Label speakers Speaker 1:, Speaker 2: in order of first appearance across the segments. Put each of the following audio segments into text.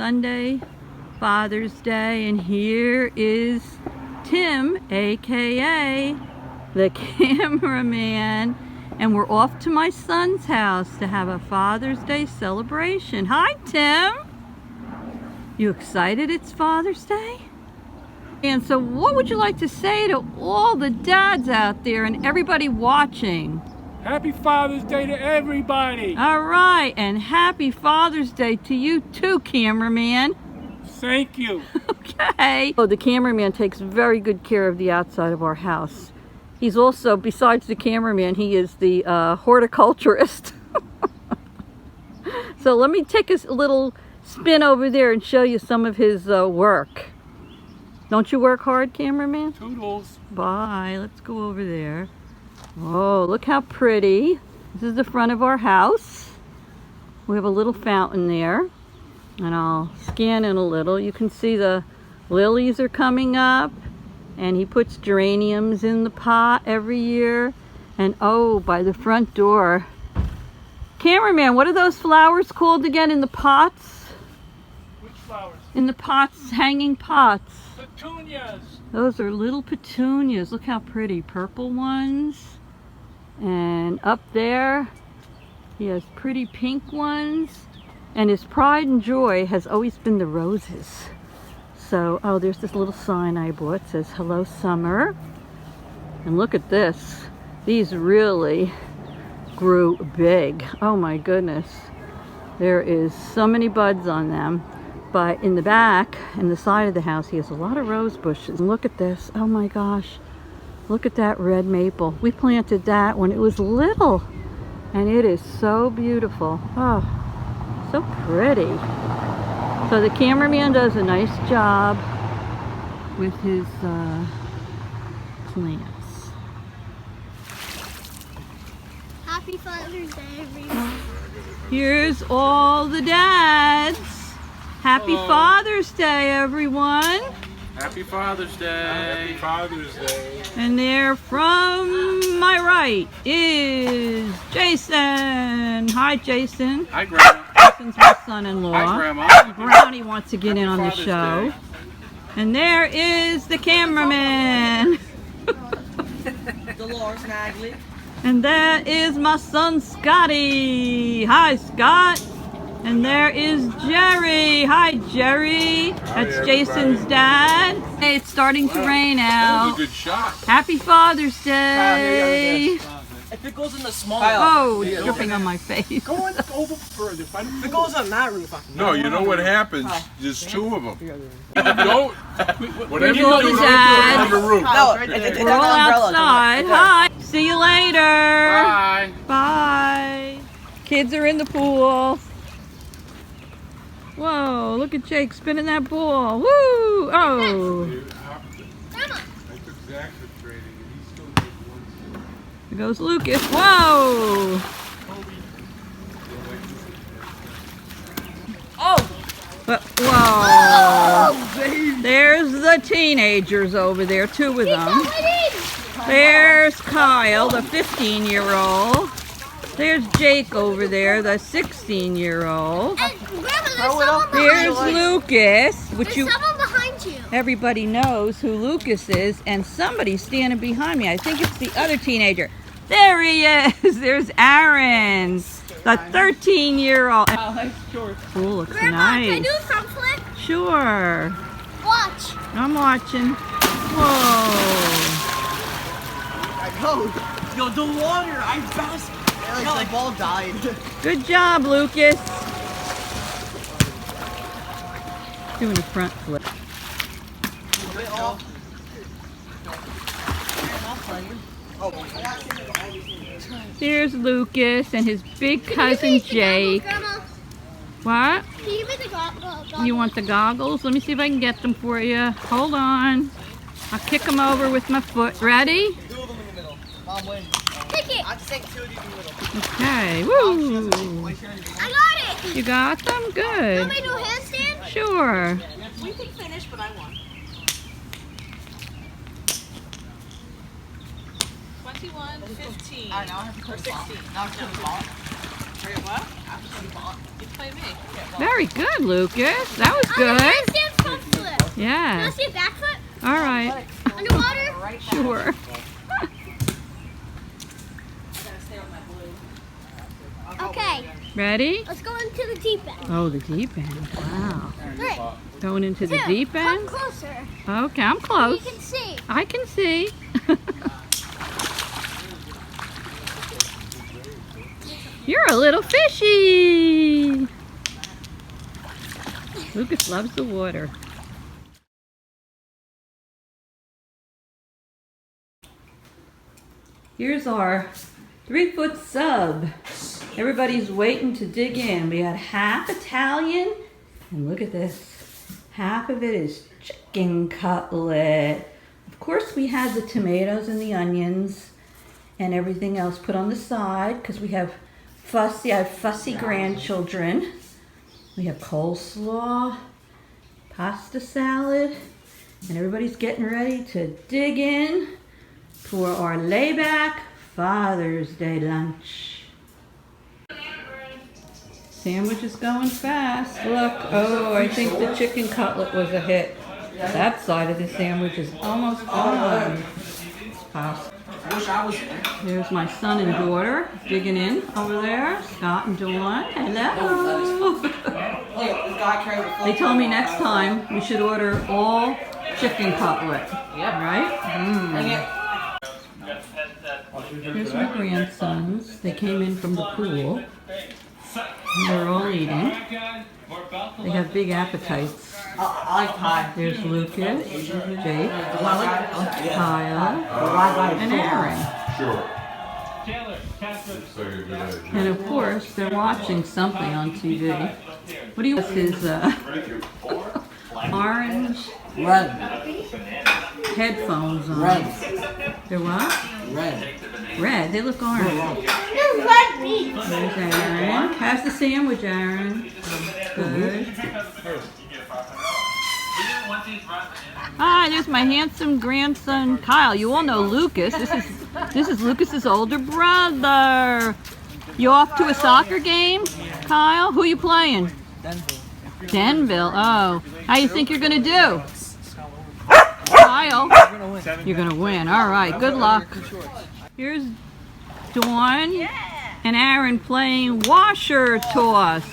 Speaker 1: Sunday, Father's Day, and here is Tim, aka the cameraman, and we're off to my son's house to have a Father's Day celebration. Hi, Tim. You excited it's Father's Day? And so what would you like to say to all the dads out there and everybody watching?
Speaker 2: Happy Father's Day to everybody!
Speaker 1: All right, and happy Father's Day to you too, cameraman.
Speaker 2: Thank you.
Speaker 1: Okay. Oh, the cameraman takes very good care of the outside of our house. He's also, besides the cameraman, he is the horticulturist. So let me take a little spin over there and show you some of his work. Don't you work hard, cameraman?
Speaker 2: Toodles.
Speaker 1: Bye. Let's go over there. Oh, look how pretty. This is the front of our house. We have a little fountain there. And I'll scan in a little. You can see the lilies are coming up. And he puts geraniums in the pot every year. And oh, by the front door. Cameraman, what are those flowers called again in the pots?
Speaker 2: Which flowers?
Speaker 1: In the pots, hanging pots.
Speaker 2: Petunias.
Speaker 1: Those are little petunias. Look how pretty. Purple ones. And up there, he has pretty pink ones. And his pride and joy has always been the roses. So, oh, there's this little sign I bought. It says, "Hello, Summer." And look at this. These really grew big. Oh my goodness. There is so many buds on them. But in the back, in the side of the house, he has a lot of rose bushes. And look at this. Oh my gosh. Look at that red maple. We planted that when it was little. And it is so beautiful. Oh, so pretty. So the cameraman does a nice job with his plants.
Speaker 3: Happy Father's Day, everyone.
Speaker 1: Here's all the dads. Happy Father's Day, everyone.
Speaker 4: Happy Father's Day.
Speaker 2: Happy Father's Day.
Speaker 1: And there from my right is Jason. Hi, Jason.
Speaker 4: Hi, Grandma.
Speaker 1: Jason's my son-in-law.
Speaker 4: Hi, Grandma.
Speaker 1: Brownie wants to get in on the
Speaker 4: Father's
Speaker 1: show.
Speaker 4: Day.
Speaker 1: And there is the cameraman.
Speaker 5: Dolores Nagley.
Speaker 1: And that is my son, Scotty. Hi, Scott. And there is Jerry. Hi, Jerry. That's Jason's dad. Hey, it's starting to rain
Speaker 4: That
Speaker 1: out.
Speaker 4: was a good shot.
Speaker 1: Happy Father's Day.
Speaker 5: If it goes in the small
Speaker 1: Oh, it's dripping on my face.
Speaker 2: Go on over further.
Speaker 5: if it goes on that roof, I can
Speaker 4: No, you know what happens? There's two of them. Don't. Whatever
Speaker 1: Here's
Speaker 4: you
Speaker 1: all
Speaker 4: do,
Speaker 1: the
Speaker 4: don't do it
Speaker 1: dads.
Speaker 4: on the roof.
Speaker 5: No,
Speaker 1: We're all outside. Hi. See you later.
Speaker 4: Bye.
Speaker 1: Bye. Kids are in the pool. Whoa, look at Jake spinning that ball. Woo! Oh.
Speaker 3: Grandma.
Speaker 2: I took Zach for training and he still did one.
Speaker 1: There goes Lucas. Whoa! But, whoa! There's the teenagers over there, two of them. There's Kyle, the 15-year-old. There's Jake over there, the 16-year-old.
Speaker 3: And Grandma, there's someone
Speaker 1: There's
Speaker 3: behind you.
Speaker 1: Lucas, which
Speaker 3: There's someone behind you.
Speaker 1: everybody knows who Lucas is, and somebody's standing behind me. I think it's the other teenager. There he is. There's Aaron, the 13-year-old. Oh, looks
Speaker 3: Grandma,
Speaker 1: nice.
Speaker 3: can I do a front flip?
Speaker 1: Sure.
Speaker 3: Watch.
Speaker 1: I'm watching. Whoa.
Speaker 5: Yo, the water, I bounced. The ball died.
Speaker 1: Good job, Lucas. Doing a front flip. Here's Lucas and his big cousin Jake.
Speaker 3: Grandma,
Speaker 1: What?
Speaker 3: can you give me the goggles?
Speaker 1: You want the goggles? Let me see if I can get them for you. Hold on. I'll kick them over with my foot. Ready?
Speaker 5: Two of them in the middle. Mom wins.
Speaker 3: Pick it.
Speaker 5: I have to take two of these in the middle.
Speaker 1: Okay. Woo!
Speaker 3: I got it.
Speaker 1: You got them?
Speaker 3: Want
Speaker 1: Good.
Speaker 3: me to do a handstand?
Speaker 1: Sure.
Speaker 5: We can finish, but I won.
Speaker 6: 21, 15,
Speaker 5: Alright, now I have to
Speaker 6: or 16.
Speaker 5: Now I have to Wait, what? You play me.
Speaker 1: Very good, Lucas. That was good.
Speaker 3: Handstand front flip. Can I
Speaker 1: Yeah.
Speaker 3: see a back flip?
Speaker 1: All right.
Speaker 3: Underwater?
Speaker 1: Sure.
Speaker 3: Okay,
Speaker 1: Ready?
Speaker 3: let's go into the deep end.
Speaker 1: Oh, the deep end. Wow.
Speaker 3: 3,
Speaker 1: Going into the
Speaker 3: 2,
Speaker 1: deep
Speaker 3: come
Speaker 1: end?
Speaker 3: closer.
Speaker 1: Okay, I'm
Speaker 3: You
Speaker 1: close.
Speaker 3: can see.
Speaker 1: I can see. You're a little fishy. Lucas loves the water. Here's our 3-foot sub. Everybody's waiting to dig in. We got half Italian, and look at this. Half of it is chicken cutlet. Of course, we had the tomatoes and the onions and everything else put on the side because we have fussy grandchildren. We have coleslaw, pasta salad, and everybody's getting ready to dig in for our layback Father's Day lunch. Sandwich is going fast. Look, oh, I think the chicken cutlet was a hit. That side of the sandwich is almost done. Pasta.
Speaker 5: I wish I was there.
Speaker 1: There's my son and daughter digging in over there. Scott and Dawn. Hello.
Speaker 5: Look, this guy carried the
Speaker 1: They told me next time we should order all chicken cutlet.
Speaker 5: Yep.
Speaker 1: Right?
Speaker 5: Bring it.
Speaker 1: Here's my grandsons. They came in from the pool. They're all eating. They have big appetites.
Speaker 5: I like pie.
Speaker 1: There's Lucas, Jake,
Speaker 5: Yeah.
Speaker 1: Kyle, and Aaron.
Speaker 4: Sure. Looks like a good idea.
Speaker 1: And of course, they're watching something on TV. What do you? This is orange
Speaker 5: Red.
Speaker 1: headphones on.
Speaker 5: Red.
Speaker 1: They're what?
Speaker 5: Red.
Speaker 1: Red. They look orange.
Speaker 3: They're red meat.
Speaker 1: There's Aaron. How's the sandwich, Aaron? Good. Hi, there's my handsome grandson, Kyle. You all know Lucas. This is Lucas's older brother. You off to a soccer game, Kyle? Who you playing? Denville. Oh, how you think you're gonna do? Kyle, you're gonna win. All right, good luck. Here's Dawn and Aaron playing washer toss.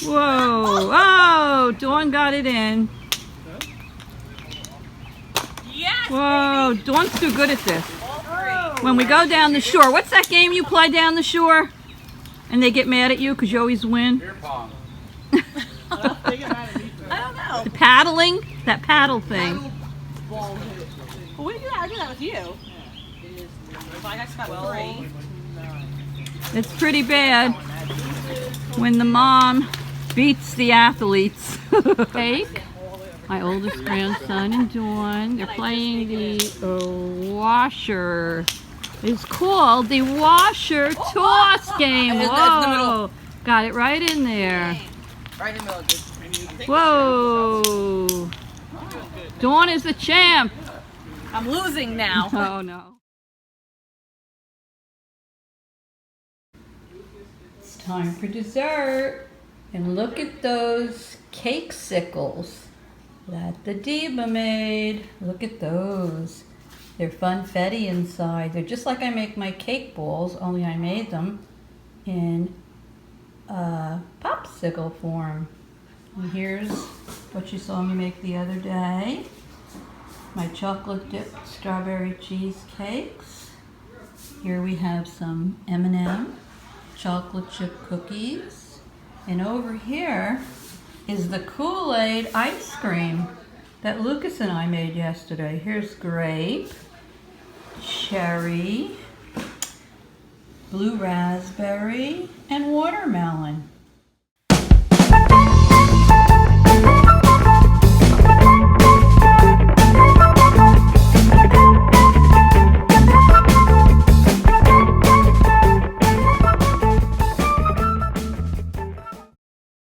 Speaker 1: Whoa! Oh, Dawn got it in. Whoa, Dawn's too good at this. When we go down the shore, what's that game you play down the shore? And they get mad at you because you always win?
Speaker 2: Beer pong.
Speaker 5: I don't know.
Speaker 1: The paddling? That paddle thing.
Speaker 5: Well, we do that. I do that with you. I got 3.
Speaker 1: It's pretty bad when the mom beats the athletes. Jake, my oldest grandson, and Dawn, they're playing the washer. It's called the washer toss game. Whoa! Got it right in there.
Speaker 5: Right in the middle.
Speaker 1: Whoa! Dawn is the champ.
Speaker 5: I'm losing now.
Speaker 1: Oh no. It's time for dessert. And look at those cake sickles that the Diva made. Look at those. They're funfetti inside. They're just like I make my cake balls, only I made them in popsicle form. And here's what you saw me make the other day. My chocolate dipped strawberry cheesecakes. Here we have some M&M chocolate chip cookies. And over here is the Kool-Aid ice cream that Lucas and I made yesterday. Here's grape, cherry, blue raspberry, and watermelon.